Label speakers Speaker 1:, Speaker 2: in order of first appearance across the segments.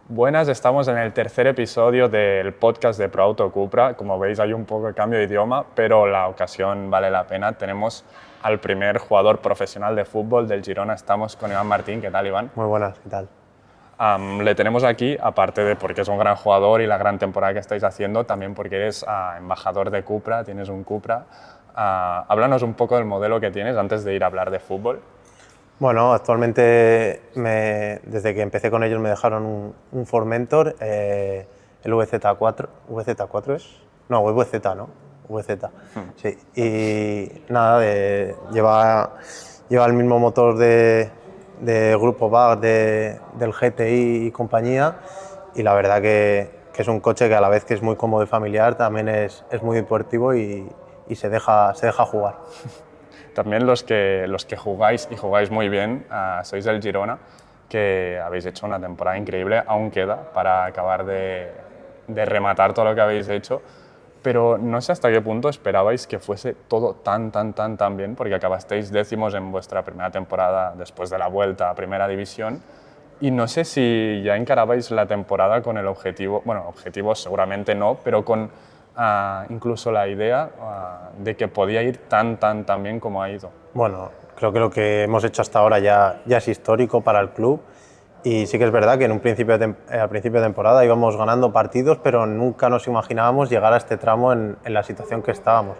Speaker 1: Buenas, estamos en el tercer episodio del podcast de ProAuto Cupra. Como veis hay un poco de cambio de idioma, pero la ocasión vale la pena. Tenemos al primer jugador profesional de fútbol del Girona. Estamos con Iván Martín. ¿Qué tal, Iván?
Speaker 2: Muy buenas, ¿qué tal?
Speaker 1: Le tenemos aquí, aparte de porque es un gran jugador y la gran temporada que estáis haciendo, también porque eres embajador de Cupra, tienes un Cupra. Háblanos un poco del modelo que tienes antes de ir a hablar de fútbol.
Speaker 2: Bueno, actualmente desde que empecé con ellos me dejaron un Formentor, el VZ4. ¿VZ4 es? No, VZ, ¿no? VZ, sí. Y nada, lleva el mismo motor de Grupo BAG del GTI y compañía, y la verdad que es un coche que a la vez que es muy cómodo y familiar, también es muy deportivo y se deja jugar.
Speaker 1: También los que jugáis y jugáis muy bien, sois del Girona, que habéis hecho una temporada increíble, aún queda para acabar de rematar todo lo que habéis hecho, pero no sé hasta qué punto esperabais que fuese todo tan bien, porque acabasteis décimos en vuestra primera temporada después de la vuelta a Primera División, y no sé si ya encarabais la temporada con el objetivo, bueno, objetivos seguramente no, pero con incluso la idea de que podía ir tan bien como ha ido.
Speaker 2: Bueno, creo que lo que hemos hecho hasta ahora ya es histórico para el club, y sí que es verdad que al principio de temporada íbamos ganando partidos, pero nunca nos imaginábamos llegar a este tramo en la situación que estábamos.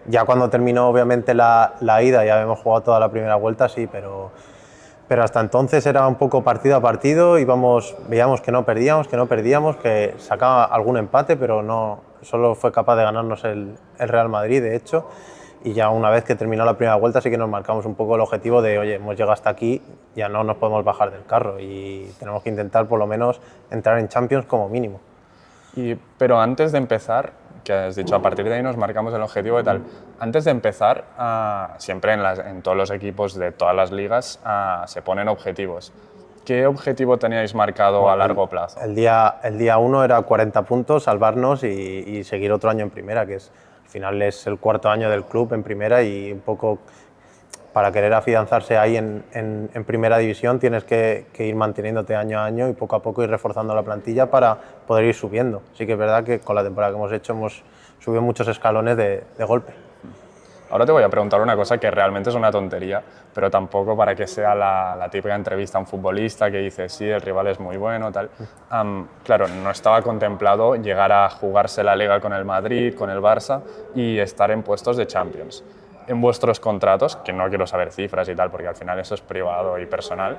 Speaker 2: Ya cuando terminó obviamente la ida, ya habíamos jugado toda la primera vuelta, sí, pero hasta entonces era un poco partido a partido, veíamos que no perdíamos, que sacaba algún empate, pero no, solo fue capaz de ganarnos el Real Madrid, de hecho, y ya una vez que terminó la primera vuelta sí que nos marcamos un poco el objetivo de, oye, hemos llegado hasta aquí, ya no nos podemos bajar del carro y tenemos que intentar por lo menos entrar en Champions como mínimo.
Speaker 1: Pero antes de empezar, que has dicho, a partir de ahí nos marcamos el objetivo y tal. Antes de empezar, siempre en todos los equipos de todas las ligas se ponen objetivos. ¿Qué objetivo teníais marcado a largo plazo?
Speaker 2: El día 1 era 40 puntos, salvarnos y seguir otro año en primera, que al final es el cuarto año del club en primera, y un poco para querer afianzarse ahí en Primera División tienes que ir manteniéndote año a año y poco a poco ir reforzando la plantilla para poder ir subiendo. Sí que es verdad que con la temporada que hemos hecho hemos subido muchos escalones de golpe.
Speaker 1: Ahora te voy a preguntar una cosa que realmente es una tontería, pero tampoco para que sea la típica entrevista a un futbolista que dice sí, el rival es muy bueno, tal. Claro, no estaba contemplado llegar a jugarse la Liga con el Madrid, con el Barça y estar en puestos de Champions. En vuestros contratos, que no quiero saber cifras y tal, porque al final eso es privado y personal,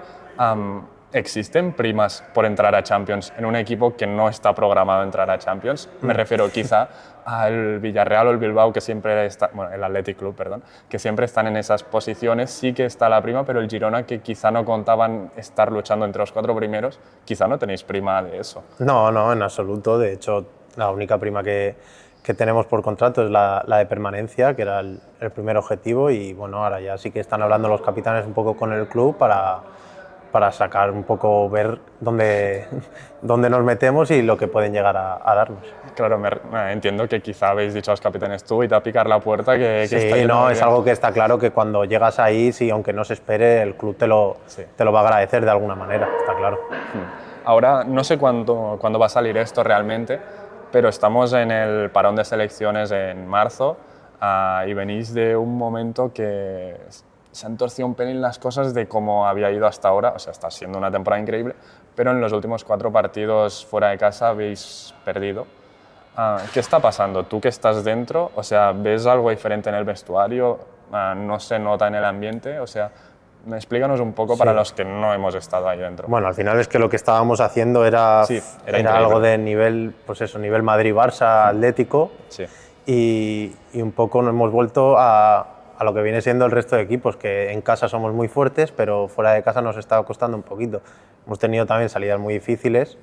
Speaker 1: ¿existen primas por entrar a Champions en un equipo que no está programado a entrar a Champions? Me refiero quizá al Villarreal o el Bilbao, que siempre está, bueno, el Athletic Club, perdón, que siempre están en esas posiciones, sí que está la prima, pero el Girona, que quizá no contaban estar luchando entre los 4 primeros, quizá no tenéis prima de eso.
Speaker 2: No, en absoluto. De hecho, la única prima que tenemos por contrato es la de permanencia, que era el primer objetivo, y bueno, ahora ya sí que están hablando los capitanes un poco con el club para sacar un poco, ver dónde nos metemos y lo que pueden llegar a darnos.
Speaker 1: Claro, entiendo que quizá habéis dicho a los capitanes tú y te a picar la puerta que
Speaker 2: sí,
Speaker 1: está
Speaker 2: no, es algo que está claro que cuando llegas ahí, sí, aunque no se espere, el club te lo va a agradecer de alguna manera, está claro.
Speaker 1: Ahora, no sé cuándo va a salir esto realmente, pero estamos en el parón de selecciones en marzo y venís de un momento que se han torcido un pelín las cosas de cómo había ido hasta ahora. O sea, está siendo una temporada increíble, pero en los últimos 4 partidos fuera de casa habéis perdido. ¿Qué está pasando? ¿Tú que estás dentro? O sea, ¿ves algo diferente en el vestuario? ¿No se nota en el ambiente? O sea, explícanos un poco para los que no hemos estado ahí dentro.
Speaker 2: Bueno, al final es que lo que estábamos haciendo era algo de nivel, pues eso, nivel Madrid-Barça Atlético, y un poco nos hemos vuelto a lo que viene siendo el resto de equipos, que en casa somos muy fuertes, pero fuera de casa nos está costando un poquito. Hemos tenido también salidas muy difíciles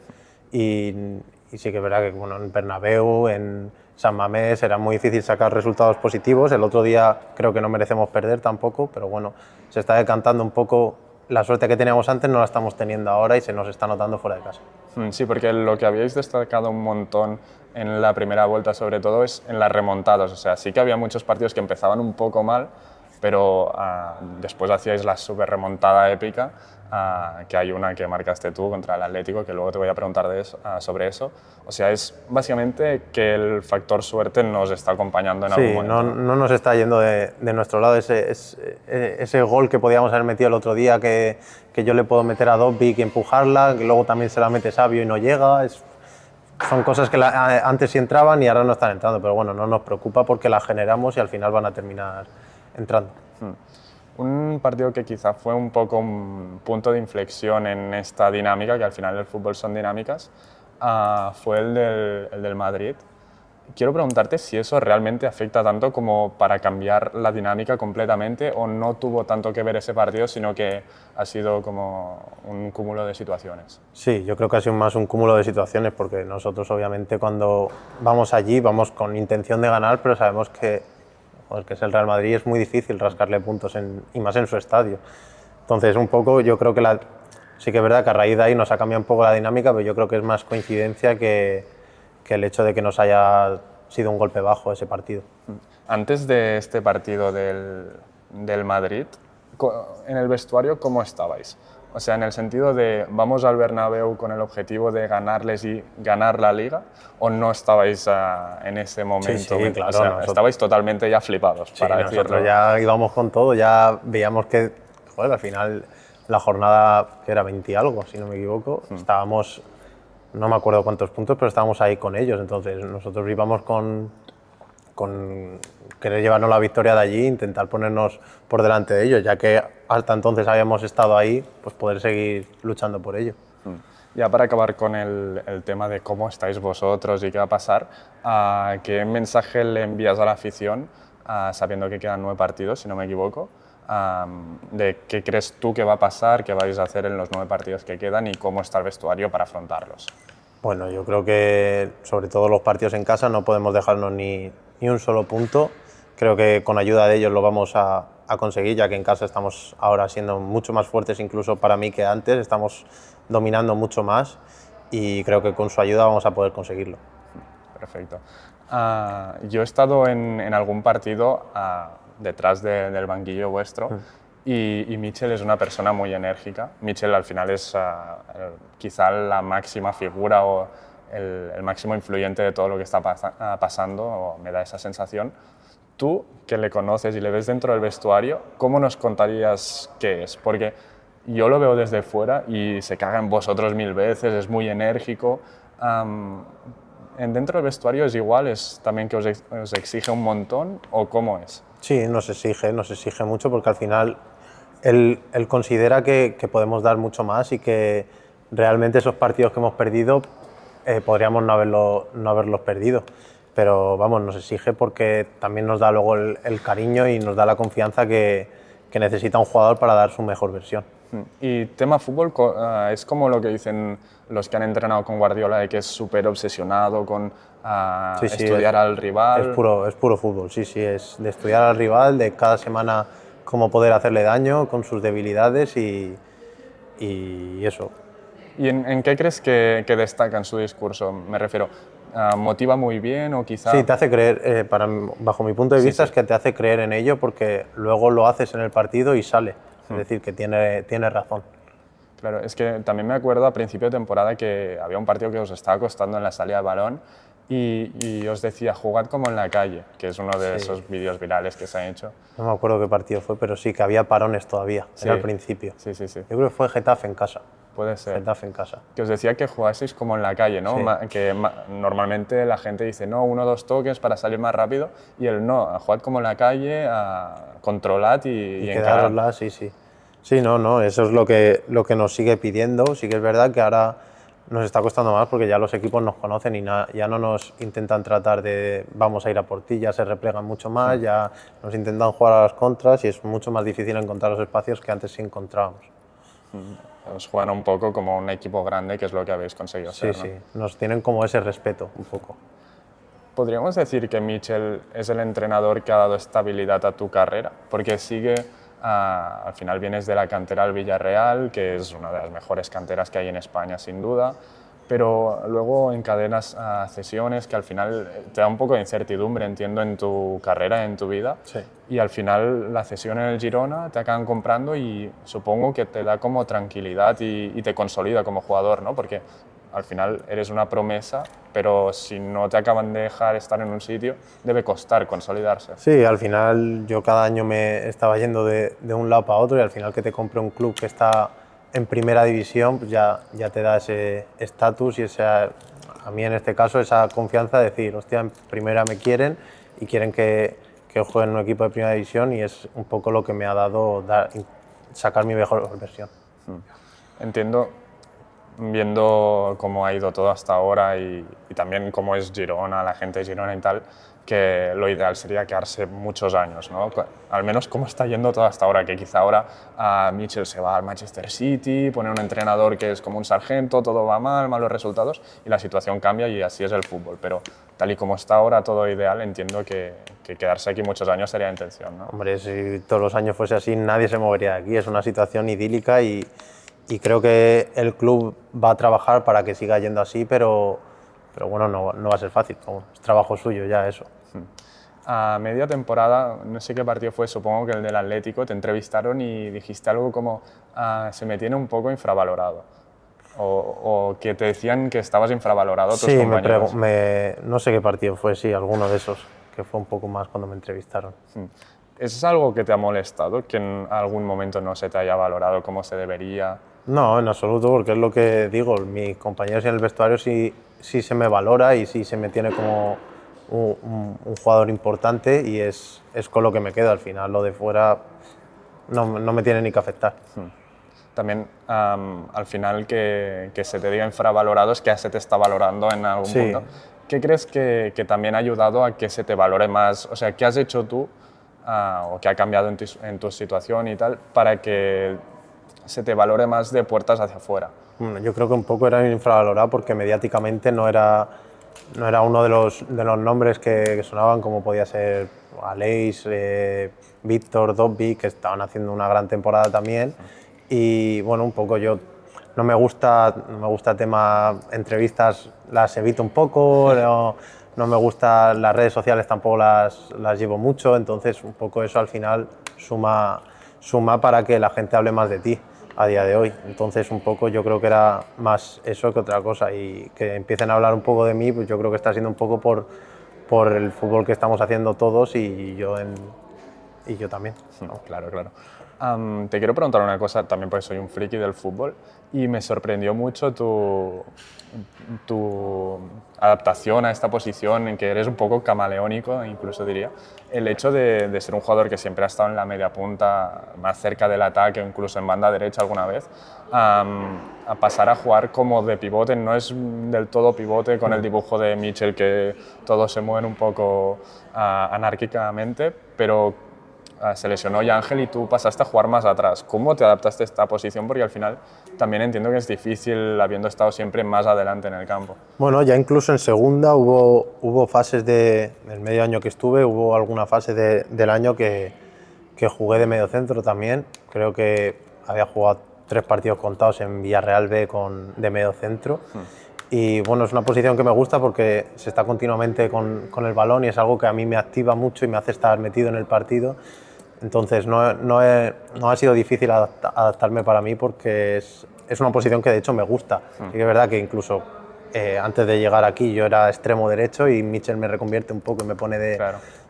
Speaker 2: y sí que es verdad que bueno, en Bernabéu, en San Mamés era muy difícil sacar resultados positivos. El otro día creo que no merecemos perder tampoco, pero bueno, se está decantando un poco la suerte que teníamos antes, no la estamos teniendo ahora y se nos está notando fuera de casa.
Speaker 1: Sí, porque lo que habíais destacado un montón en la primera vuelta sobre todo es en las remontadas, o sea, sí que había muchos partidos que empezaban un poco mal, pero después hacíais la super remontada épica, que hay una que marcaste tú contra el Atlético, que luego te voy a preguntar de eso, sobre eso. O sea, es básicamente que el factor suerte nos está acompañando en algún momento.
Speaker 2: No nos está yendo de nuestro lado ese gol que podíamos haber metido el otro día, que yo le puedo meter a Dobbik y empujarla, que luego también se la mete Sabio y no llega. Son cosas que antes sí entraban y ahora no están entrando, pero bueno, no nos preocupa porque las generamos y al final van a terminar entrando.
Speaker 1: Un partido que quizá fue un poco un punto de inflexión en esta dinámica, que al final el fútbol son dinámicas, fue el del Madrid. Quiero preguntarte si eso realmente afecta tanto como para cambiar la dinámica completamente, o no tuvo tanto que ver ese partido, sino que ha sido como un cúmulo de situaciones.
Speaker 2: Sí, yo creo que ha sido más un cúmulo de situaciones, porque nosotros obviamente cuando vamos allí vamos con intención de ganar, pero sabemos que es el Real Madrid, es muy difícil rascarle puntos y más en su estadio. Entonces, un poco, yo creo que sí que es verdad que a raíz de ahí nos ha cambiado un poco la dinámica, pero yo creo que es más coincidencia que el hecho de que nos haya sido un golpe bajo ese partido.
Speaker 1: Antes de este partido del Madrid, en el vestuario, ¿cómo estabais? O sea, en el sentido de vamos al Bernabéu con el objetivo de ganarles y ganar la Liga, ¿o no estabais en ese momento?
Speaker 2: Sí, claro.
Speaker 1: O sea, estabais totalmente ya flipados, para decirlo.
Speaker 2: Nosotros ya íbamos con todo, ya veíamos que, joder, al final la jornada, que era 20 y algo, si no me equivoco, estábamos, no me acuerdo cuántos puntos, pero estábamos ahí con ellos. Entonces nosotros íbamos con querer llevarnos la victoria de allí, intentar ponernos por delante de ellos, ya que hasta entonces habíamos estado ahí, pues poder seguir luchando por ello.
Speaker 1: Ya para acabar con el tema de cómo estáis vosotros y qué va a pasar, ¿qué mensaje le envías a la afición, sabiendo que quedan 9 partidos, si no me equivoco, de qué crees tú que va a pasar, qué vais a hacer en los 9 partidos que quedan y cómo está el vestuario para afrontarlos?
Speaker 2: Bueno, yo creo que sobre todo los partidos en casa no podemos dejarnos ni un solo punto. Creo que con ayuda de ellos lo vamos a conseguir, ya que en casa estamos ahora siendo mucho más fuertes, incluso para mí, que antes. Estamos dominando mucho más y creo que con su ayuda vamos a poder conseguirlo.
Speaker 1: Perfecto. Yo he estado en algún partido detrás del banquillo vuestro y Mitchell es una persona muy enérgica. Mitchell al final es quizá la máxima figura o el máximo influyente de todo lo que está pasando, o me da esa sensación. Tú, que le conoces y le ves dentro del vestuario, ¿cómo nos contarías qué es? Porque yo lo veo desde fuera y se caga en vosotros 1000 veces, es muy enérgico. ¿Dentro del vestuario es igual? ¿Es también que os exige un montón o cómo es?
Speaker 2: Sí, nos exige mucho, porque al final él considera que podemos dar mucho más y que realmente esos partidos que hemos perdido podríamos no haberlos perdido. Pero vamos, nos exige porque también nos da luego el cariño y nos da la confianza que necesita un jugador para dar su mejor versión.
Speaker 1: Y tema fútbol, es como lo que dicen los que han entrenado con Guardiola, de que es súper obsesionado con estudiar al rival.
Speaker 2: Es puro fútbol, sí, es de estudiar al rival, de cada semana cómo poder hacerle daño con sus debilidades y eso.
Speaker 1: ¿Y en qué crees que destaca en su discurso? Me refiero, ¿motiva muy bien o quizá...?
Speaker 2: Sí, te hace creer, bajo mi punto de vista, es que te hace creer en ello, porque luego lo haces en el partido y sale. Es decir, que tiene razón.
Speaker 1: Claro, es que también me acuerdo a principio de temporada que había un partido que os estaba costando en la salida de balón y os decía, jugad como en la calle, que es uno de esos vídeos virales que se han hecho.
Speaker 2: No me acuerdo qué partido fue, pero sí, que había parones todavía, era al principio.
Speaker 1: Sí.
Speaker 2: Yo creo que fue Getafe en casa.
Speaker 1: Puede ser.
Speaker 2: Getafe en casa.
Speaker 1: Que os decía que jugaseis como en la calle, ¿no?
Speaker 2: Sí.
Speaker 1: Que normalmente la gente dice, no, 1 o 2 toques para salir más rápido, y él no, jugad como en la calle, controlad y
Speaker 2: quedárosla, sí. Sí, no, eso es lo que nos sigue pidiendo. Sí que es verdad que ahora nos está costando más porque ya los equipos nos conocen y ya no nos intentan tratar de vamos a ir a por ti, ya se replegan mucho más, ya nos intentan jugar a las contras y es mucho más difícil encontrar los espacios que antes sí encontrábamos.
Speaker 1: Os juegan un poco como un equipo grande, que es lo que habéis conseguido ser, ¿no?
Speaker 2: Sí, nos tienen como ese respeto un poco.
Speaker 1: ¿Podríamos decir que Mitchell es el entrenador que ha dado estabilidad a tu carrera? Porque al final vienes de la cantera del Villarreal, que es una de las mejores canteras que hay en España, sin duda, pero luego encadenas a cesiones que al final te da un poco de incertidumbre, entiendo, en tu carrera, en tu vida.
Speaker 2: Sí.
Speaker 1: Y al final la cesión en el Girona te acaban comprando y supongo que te da como tranquilidad y te consolida como jugador, ¿no? Porque al final eres una promesa, pero si no te acaban de dejar estar en un sitio, debe costar consolidarse.
Speaker 2: Sí, al final yo cada año me estaba yendo de un lado para otro y al final que te compre un club que está en primera división, pues ya te da ese estatus y a mí en este caso esa confianza de decir, hostia, en primera me quieren y quieren que juegue en un equipo de primera división y es un poco lo que me ha dado sacar mi mejor versión.
Speaker 1: Entiendo, viendo cómo ha ido todo hasta ahora y también cómo es Girona, la gente de Girona y tal, que lo ideal sería quedarse muchos años, ¿no? Al menos cómo está yendo todo hasta ahora, que quizá ahora Mitchell se va al Manchester City, pone un entrenador que es como un sargento, todo va mal, malos resultados y la situación cambia y así es el fútbol, pero tal y como está ahora todo ideal, entiendo que quedarse aquí muchos años sería intención, ¿no?
Speaker 2: Hombre, si todos los años fuese así, nadie se movería de aquí, es una situación idílica y creo que el club va a trabajar para que siga yendo así, pero bueno, no va a ser fácil, es trabajo suyo ya eso.
Speaker 1: A media temporada, no sé qué partido fue, supongo que el del Atlético, te entrevistaron y dijiste algo como se me tiene un poco infravalorado o que te decían que estabas infravalorado tus compañeros.
Speaker 2: No sé qué partido fue, sí, alguno de esos, que fue un poco más cuando me entrevistaron.
Speaker 1: ¿Es algo que te ha molestado, que en algún momento no se te haya valorado como se debería?
Speaker 2: No, en absoluto, porque es lo que digo, mis compañeros en el vestuario sí se me valora y sí se me tiene como un jugador importante y es con lo que me quedo. Al final lo de fuera no me tiene ni que afectar.
Speaker 1: También al final que se te diga infravalorado es que se te está valorando en algún punto. ¿Qué crees que también ha ayudado a que se te valore más? O sea, ¿qué has hecho tú o qué ha cambiado en tu situación y tal para que se te valore más de puertas hacia afuera?
Speaker 2: Bueno, yo creo que un poco era infravalorado porque mediáticamente no era uno de los nombres que sonaban, como podía ser Aleix, Víctor, Dobby, que estaban haciendo una gran temporada también. Y bueno, un poco yo no me gusta tema entrevistas, las evito un poco, no me gusta las redes sociales, tampoco las llevo mucho, entonces un poco eso al final suma para que la gente hable más de ti a día de hoy. Entonces un poco yo creo que era más eso que otra cosa y que empiecen a hablar un poco de mí, pues yo creo que está siendo un poco por el fútbol que estamos haciendo todos y yo también.
Speaker 1: Claro, claro. Te quiero preguntar una cosa, también porque soy un friki del fútbol y me sorprendió mucho tu adaptación a esta posición en que eres un poco camaleónico, incluso diría. El hecho de ser un jugador que siempre ha estado en la media punta, más cerca del ataque o incluso en banda derecha alguna vez, a pasar a jugar como de pivote, no es del todo pivote con el dibujo de Mitchell que todos se mueven un poco anárquicamente, pero se lesionó ya Ángel y tú pasaste a jugar más atrás. ¿Cómo te adaptaste a esta posición? Porque al final también entiendo que es difícil habiendo estado siempre más adelante en el campo.
Speaker 2: Bueno, ya incluso en segunda hubo fases del medio año que estuve, hubo alguna fase del año que jugué de medio centro también. Creo que había jugado 3 partidos contados en Villarreal B de medio centro. Y bueno, es una posición que me gusta porque se está continuamente con el balón y es algo que a mí me activa mucho y me hace estar metido en el partido. Entonces no ha sido difícil adaptarme para mí porque es una posición que de hecho me gusta. Sí que es verdad que incluso antes de llegar aquí yo era extremo derecho y Mitchell me reconvierte un poco y me pone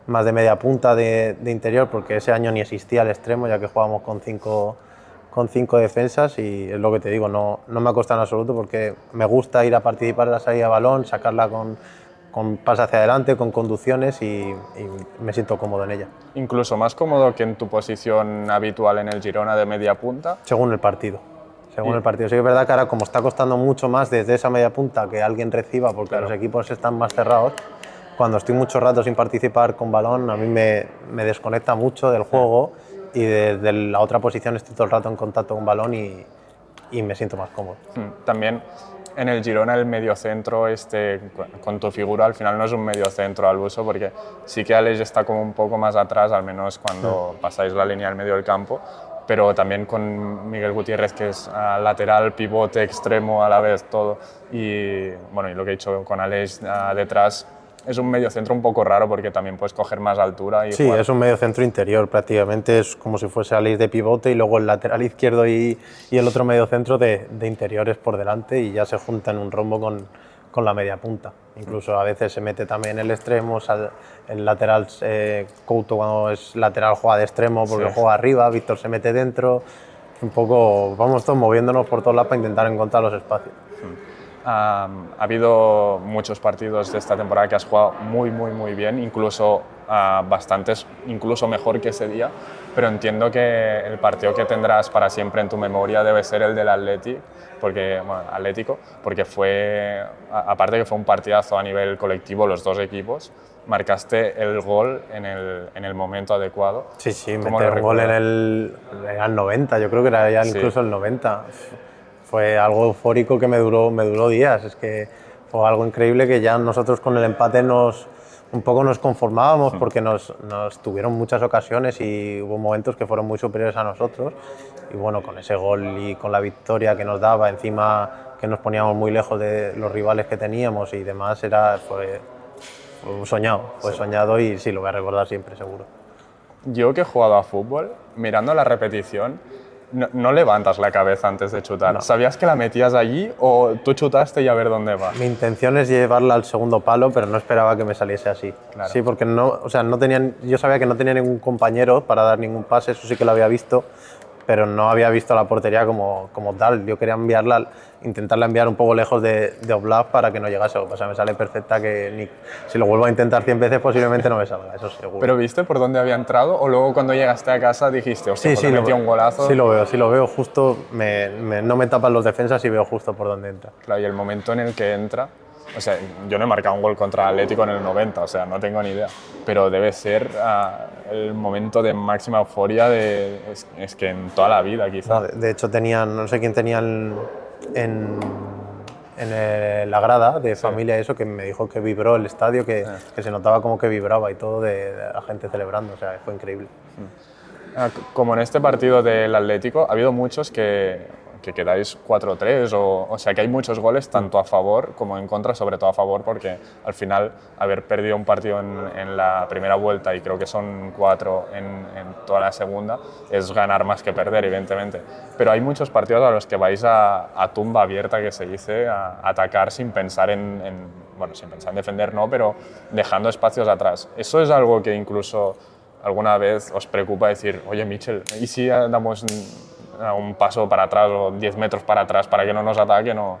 Speaker 2: más de media punta de interior porque ese año ni existía el extremo ya que jugábamos con cinco defensas y es lo que te digo, no me ha costado en absoluto porque me gusta ir a participar en la salida de balón, sacarla con pase hacia adelante, con conducciones y me siento cómodo en ella.
Speaker 1: ¿Incluso más cómodo que en tu posición habitual en el Girona de media punta?
Speaker 2: Según el partido. Sí que es verdad que ahora como está costando mucho más desde esa media punta que alguien reciba porque los equipos están más cerrados, cuando estoy mucho rato sin participar con balón a mí me desconecta mucho del juego y desde la otra posición estoy todo el rato en contacto con balón y me siento más cómodo.
Speaker 1: También en el Girona el mediocentro con tu figura al final no es un mediocentro al uso porque sí que Aleix está como un poco más atrás, al menos cuando pasáis la línea del medio del campo, pero también con Miguel Gutiérrez, que es lateral, pivote, extremo a la vez, todo. Y bueno, y lo que he dicho con Alex detrás, es un mediocentro un poco raro porque también puedes coger más altura. Y
Speaker 2: sí,
Speaker 1: jugar.
Speaker 2: Es un mediocentro interior prácticamente, es como si fuese Alex de pivote y luego el lateral izquierdo y el otro mediocentro de interiores por delante y ya se junta en un rombo con la media punta. Incluso a veces se mete también el extremo, el lateral, Couto cuando es lateral juega de extremo porque
Speaker 1: Sí.
Speaker 2: juega arriba, Víctor se mete dentro, un poco vamos todos moviéndonos por todos lados para intentar encontrar los espacios.
Speaker 1: Ha habido muchos partidos de esta temporada que has jugado muy bien, incluso bastantes, incluso mejor que ese día, pero entiendo que el partido que tendrás para siempre en tu memoria debe ser el del Atlético, porque fue, aparte que fue un partidazo a nivel colectivo, los dos equipos, marcaste el gol en el momento adecuado.
Speaker 2: Sí, meter un gol era el 90, yo creo que era ya incluso el 90. Fue algo eufórico que me duró días, es que fue algo increíble que ya nosotros con el empate un poco nos conformábamos porque nos tuvieron muchas ocasiones y hubo momentos que fueron muy superiores a nosotros y bueno, con ese gol y con la victoria que nos daba, encima que nos poníamos muy lejos de los rivales que teníamos y demás, fue soñado y sí, lo voy a recordar siempre, seguro.
Speaker 1: Yo que he jugado a fútbol, mirando la repetición, no levantas la cabeza antes de chutar.
Speaker 2: No.
Speaker 1: ¿Sabías que la metías allí o tú chutaste y a ver dónde va?
Speaker 2: Mi intención es llevarla al segundo palo, pero no esperaba que me saliese así.
Speaker 1: Claro.
Speaker 2: Sí, porque yo sabía que no tenía ningún compañero para dar ningún pase, eso sí que lo había visto, pero no había visto la portería como tal. Yo quería intentarla enviar un poco lejos de Oblak para que no llegase. O sea, me sale perfecta que si lo vuelvo a intentar 100 veces posiblemente no me salga, eso seguro.
Speaker 1: ¿Pero viste por dónde había entrado o luego cuando llegaste a casa dijiste, hostia, pues metí un golazo?
Speaker 2: Sí lo veo justo, no me tapan los defensas y veo justo por dónde entra.
Speaker 1: Claro, y el momento en el que entra, o sea, yo no he marcado un gol contra Atlético en el 90, o sea, no tengo ni idea, pero debe ser el momento de máxima euforia es que en toda la vida, quizá.
Speaker 2: No, de hecho, no sé quién tenía en la grada de familia eso, que me dijo que vibró el estadio, que se notaba como que vibraba y todo de la gente celebrando, o sea, fue increíble.
Speaker 1: Como en este partido del Atlético, ha habido muchos que quedáis 4-3, o sea que hay muchos goles tanto a favor como en contra, sobre todo a favor, porque al final haber perdido un partido en la primera vuelta, y creo que son 4 en toda la segunda, es ganar más que perder, evidentemente. Pero hay muchos partidos a los que vais a tumba abierta, que se dice, a atacar sin pensar sin pensar en defender, no, pero dejando espacios atrás. Eso es algo que incluso alguna vez os preocupa, decir, oye, Michel, ¿y si damos un paso para atrás o 10 metros para atrás para que no nos ataque? No,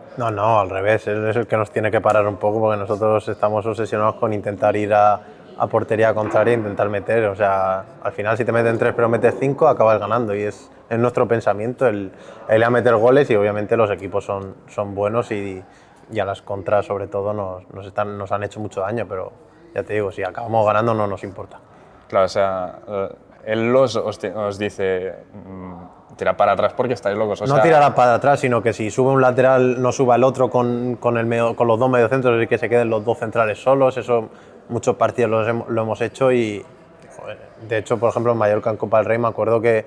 Speaker 2: al revés, él es el que nos tiene que parar un poco porque nosotros estamos obsesionados con intentar ir a portería contraria e intentar meter. O sea, al final si te meten 3 pero metes 5 acabas ganando y es nuestro pensamiento el ir a meter goles y obviamente los equipos son buenos y a las contras sobre todo nos han hecho mucho daño, pero ya te digo, si acabamos ganando no nos importa.
Speaker 1: Claro, o sea, él os dice tirad para atrás porque estáis locos.
Speaker 2: No tirará para atrás, sino que si sube un lateral no suba el otro con los dos mediocentros y que se queden los dos centrales solos. Eso muchos partidos lo hemos hecho y, joder, de hecho, por ejemplo, en Mallorca en Copa del Rey me acuerdo que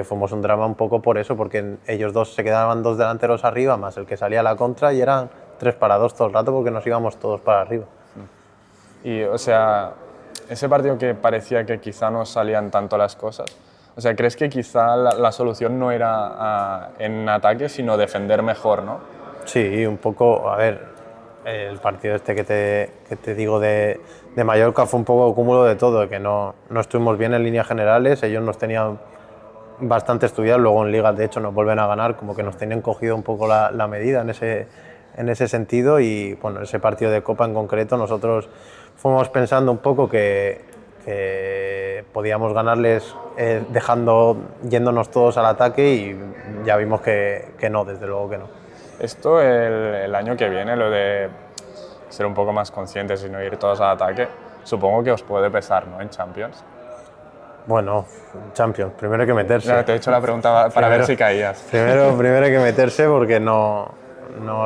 Speaker 2: fuimos un drama un poco por eso, porque ellos dos se quedaban 2 delanteros arriba más el que salía a la contra y eran 3 para 2 todo el rato porque nos íbamos todos para arriba.
Speaker 1: Y, o sea, ese partido que parecía que quizá no salían tanto las cosas, o sea, ¿crees que quizá la solución no era en ataque, sino defender mejor, no?
Speaker 2: Sí, un poco, a ver, el partido este que te digo de Mallorca fue un poco cúmulo de todo, que no estuvimos bien en líneas generales, ellos nos tenían bastante estudiados, luego en Liga de hecho nos vuelven a ganar, como que nos tenían cogido un poco la medida en ese sentido y bueno, ese partido de Copa en concreto nosotros fuimos pensando un poco que podíamos ganarles yéndonos todos al ataque y ya vimos que no, desde luego que no.
Speaker 1: Esto el año que viene, lo de ser un poco más conscientes y no ir todos al ataque, supongo que os puede pesar, ¿no?, en Champions.
Speaker 2: Bueno, Champions, primero hay que meterse.
Speaker 1: No, te he hecho la pregunta para ver si caías.
Speaker 2: Primero hay que meterse porque no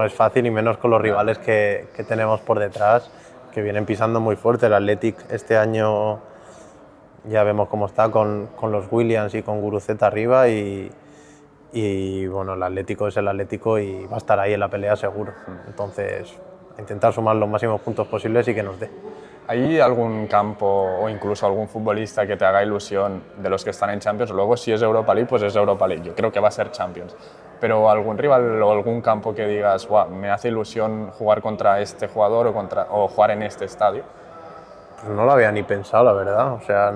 Speaker 2: es fácil y menos con los rivales que tenemos por detrás, que vienen pisando muy fuerte. El Athletic este año ya vemos cómo está con los Williams y con Guruceta arriba y bueno, el Atlético es el Atlético y va a estar ahí en la pelea seguro. Entonces, intentar sumar los máximos puntos posibles y que nos dé.
Speaker 1: ¿Hay algún campo o incluso algún futbolista que te haga ilusión de los que están en Champions? Luego, si es Europa League, pues es Europa League. Yo creo que va a ser Champions. Pero algún rival o algún campo que digas, wow, me hace ilusión jugar contra este jugador o jugar en este estadio.
Speaker 2: Pues no lo había ni pensado, la verdad. O sea,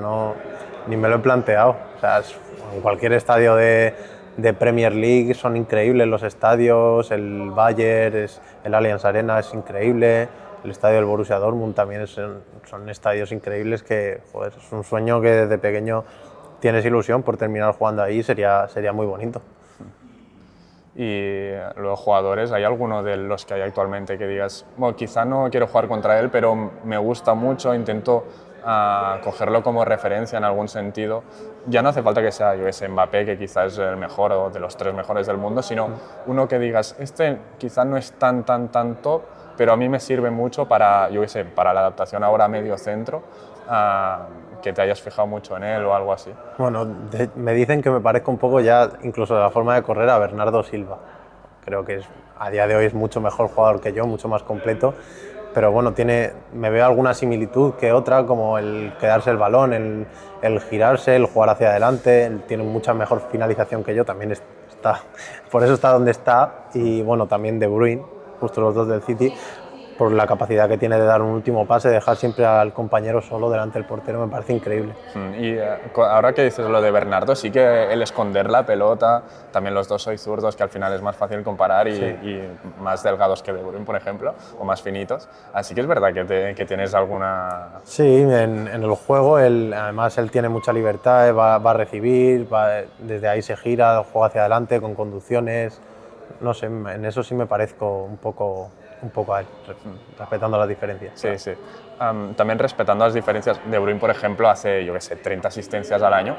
Speaker 2: ni me lo he planteado. O sea, en cualquier estadio de Premier League son increíbles los estadios. El Bayern, el Allianz Arena es increíble. El estadio del Borussia Dortmund también son estadios increíbles que, joder, es un sueño que desde pequeño tienes ilusión por terminar jugando ahí, sería muy bonito.
Speaker 1: Y los jugadores, ¿hay alguno de los que hay actualmente que digas, bueno, quizá no quiero jugar contra él, pero me gusta mucho, intento cogerlo como referencia en algún sentido? Ya no hace falta que sea, yo ese Mbappé, que quizás es el mejor o de los 3 mejores del mundo, sino uno que digas, este quizá no es tan top, pero a mí me sirve mucho para, yo qué sé, para la adaptación ahora a medio centro, que te hayas fijado mucho en él o algo así.
Speaker 2: Bueno, me dicen que me parezco un poco ya, incluso de la forma de correr, a Bernardo Silva. Creo que a día de hoy es mucho mejor jugador que yo, mucho más completo, pero bueno, me veo alguna similitud que otra, como el quedarse el balón, el girarse, el jugar hacia adelante. Él tiene mucha mejor finalización que yo, también por eso está donde está, y bueno, también De Bruyne, justo los dos del City, por la capacidad que tiene de dar un último pase, dejar siempre al compañero solo delante del portero, me parece increíble.
Speaker 1: Y ahora que dices lo de Bernardo, sí que el esconder la pelota, también los dos sois zurdos, que al final es más fácil comparar y más delgados que De Bruyne, por ejemplo, o más finitos. Así que es verdad que tienes alguna...
Speaker 2: Sí, en el juego, además él tiene mucha libertad, va a recibir, desde ahí se gira, juega hacia adelante con conducciones. No sé, en eso sí me parezco un poco a él, respetando las diferencias.
Speaker 1: Sí, claro. Sí. También respetando las diferencias, De Bruyne, por ejemplo, hace, yo qué sé, 30 asistencias al año.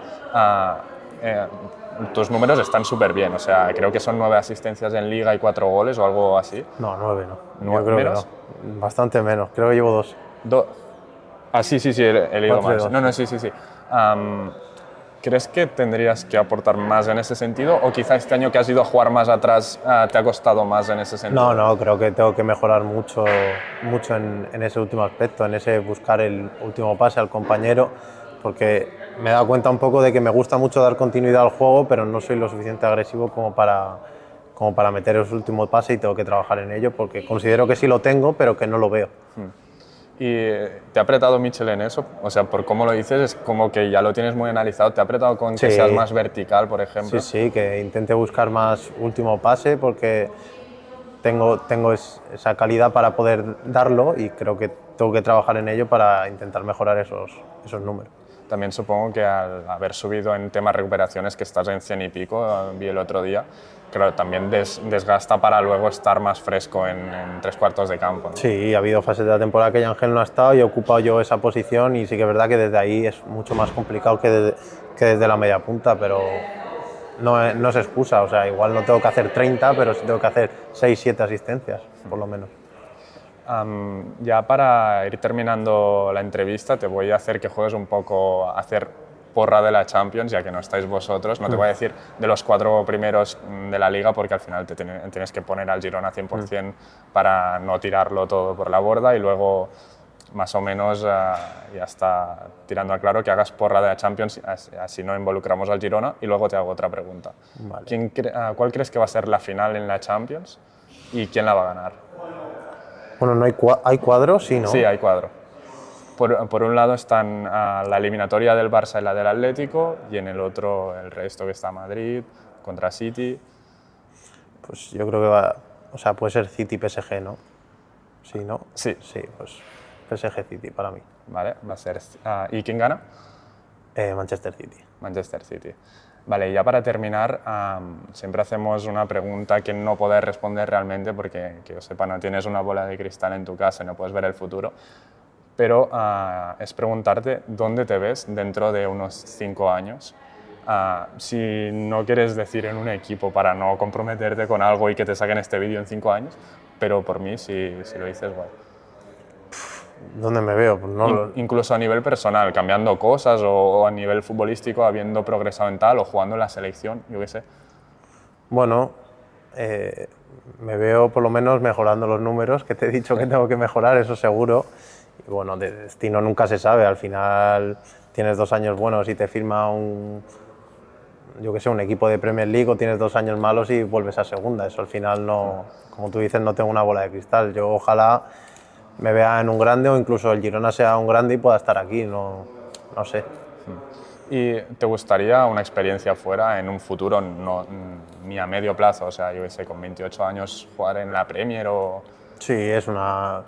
Speaker 1: Tus números están súper bien, o sea, creo que son 9 asistencias en Liga y 4 goles o algo así.
Speaker 2: No, 9 no. Yo creo ¿menos? Que no. Bastante menos, creo que llevo 2.
Speaker 1: Sí, he leído más. No, sí. ¿Crees que tendrías que aportar más en ese sentido o quizá este año que has ido a jugar más atrás te ha costado más en ese sentido?
Speaker 2: No, creo que tengo que mejorar mucho en ese último aspecto, en ese buscar el último pase al compañero, porque me he dado cuenta un poco de que me gusta mucho dar continuidad al juego, pero no soy lo suficiente agresivo como para meter ese último pase y tengo que trabajar en ello, porque considero que sí lo tengo, pero que no lo veo.
Speaker 1: ¿Y te ha apretado Michel en eso? O sea, por cómo lo dices, es como que ya lo tienes muy analizado. ¿Te ha apretado con que seas más vertical, por ejemplo?
Speaker 2: Sí, que intente buscar más último pase porque tengo esa calidad para poder darlo y creo que tengo que trabajar en ello para intentar mejorar esos números.
Speaker 1: También supongo que al haber subido en temas recuperaciones, que estás en 100 y pico, vi el otro día, claro, también desgasta para luego estar más fresco en 3/4 de campo, ¿no?
Speaker 2: Sí, ha habido fases de la temporada que Ángel no ha estado y he ocupado yo esa posición y sí que es verdad que desde ahí es mucho más complicado que desde la media punta, pero no es excusa, o sea, igual no tengo que hacer 30, pero sí tengo que hacer 6-7 asistencias, por lo menos.
Speaker 1: Ya para ir terminando la entrevista, te voy a hacer que juegues un poco a hacer porra de la Champions, ya que no estáis vosotros. No te voy a decir de los 4 primeros de la Liga, porque al final tienes que poner al Girona 100% para no tirarlo todo por la borda y luego más o menos ya está tirando a claro que hagas porra de la Champions, así no involucramos al Girona, y luego te hago otra pregunta.
Speaker 2: Vale.
Speaker 1: ¿Cuál crees que va a ser la final en la Champions y quién la va a ganar?
Speaker 2: Bueno, ¿no hay cuadro? Sí, ¿no?
Speaker 1: Sí, hay cuadro. Por un lado están la eliminatoria del Barça y la del Atlético, y en el otro el resto, que está Madrid contra City.
Speaker 2: Pues yo creo que puede ser City-PSG, ¿no? Sí, ¿no?
Speaker 1: Sí.
Speaker 2: Sí, pues PSG-City para mí.
Speaker 1: Vale, va a ser... ¿Y quién gana?
Speaker 2: Manchester City.
Speaker 1: Manchester City. Vale, y ya para terminar, siempre hacemos una pregunta que no puedes responder realmente porque, que yo sepa, no tienes una bola de cristal en tu casa y no puedes ver el futuro, pero es preguntarte dónde te ves dentro de unos 5 años. Si no quieres decir en un equipo para no comprometerte con algo y que te saquen este vídeo en 5 años, pero por mí, si lo dices, guay.
Speaker 2: ¿Dónde me veo? Pues no,
Speaker 1: Incluso a nivel personal, cambiando cosas o a nivel futbolístico, habiendo progresado en tal o jugando en la selección, yo qué sé.
Speaker 2: bueno, me veo por lo menos mejorando los números, que te he dicho que tengo que mejorar, eso seguro. Y bueno, de destino nunca se sabe, al final tienes 2 años buenos y te firma yo que sé, un equipo de Premier League, o tienes 2 años malos y vuelves a segunda. Eso al final no, como tú dices, no tengo una bola de cristal. Yo ojalá me vea en un grande o incluso el Girona sea un grande y pueda estar aquí, no sé.
Speaker 1: ¿Y te gustaría una experiencia fuera en un futuro, no, ni a medio plazo? O sea, yo qué sé, con 28 años jugar en la Premier o...
Speaker 2: Sí, es una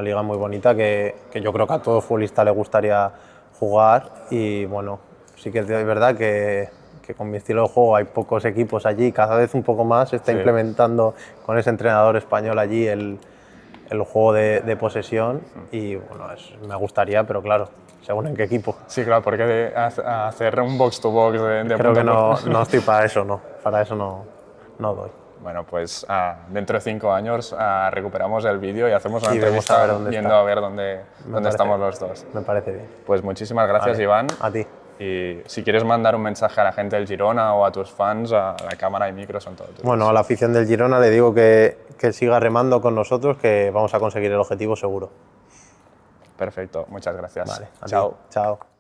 Speaker 2: liga muy bonita que yo creo que a todo futbolista le gustaría jugar y bueno, sí que es verdad que con mi estilo de juego hay pocos equipos allí, cada vez un poco más se está implementando con ese entrenador español allí el juego de posesión y bueno, me gustaría, pero claro, según en qué equipo.
Speaker 1: Sí, claro, porque hacer un box-to-box de
Speaker 2: Creo que
Speaker 1: punto
Speaker 2: no estoy para eso, para eso no doy.
Speaker 1: Bueno, pues dentro de 5 años recuperamos el vídeo y hacemos una
Speaker 2: Y vemos
Speaker 1: entrevista
Speaker 2: a ver dónde
Speaker 1: viendo
Speaker 2: está.
Speaker 1: a ver dónde estamos los dos.
Speaker 2: Me parece bien.
Speaker 1: Pues muchísimas gracias,
Speaker 2: Vale,
Speaker 1: Iván.
Speaker 2: a ti.
Speaker 1: Y si quieres mandar un mensaje a la gente del Girona o a tus fans, a la cámara y micro son todo tuyos.
Speaker 2: Bueno, a la afición del Girona le digo que siga remando con nosotros, que vamos a conseguir el objetivo seguro.
Speaker 1: Perfecto, muchas gracias.
Speaker 2: Vale, a ti.
Speaker 1: Chao.
Speaker 2: Chao.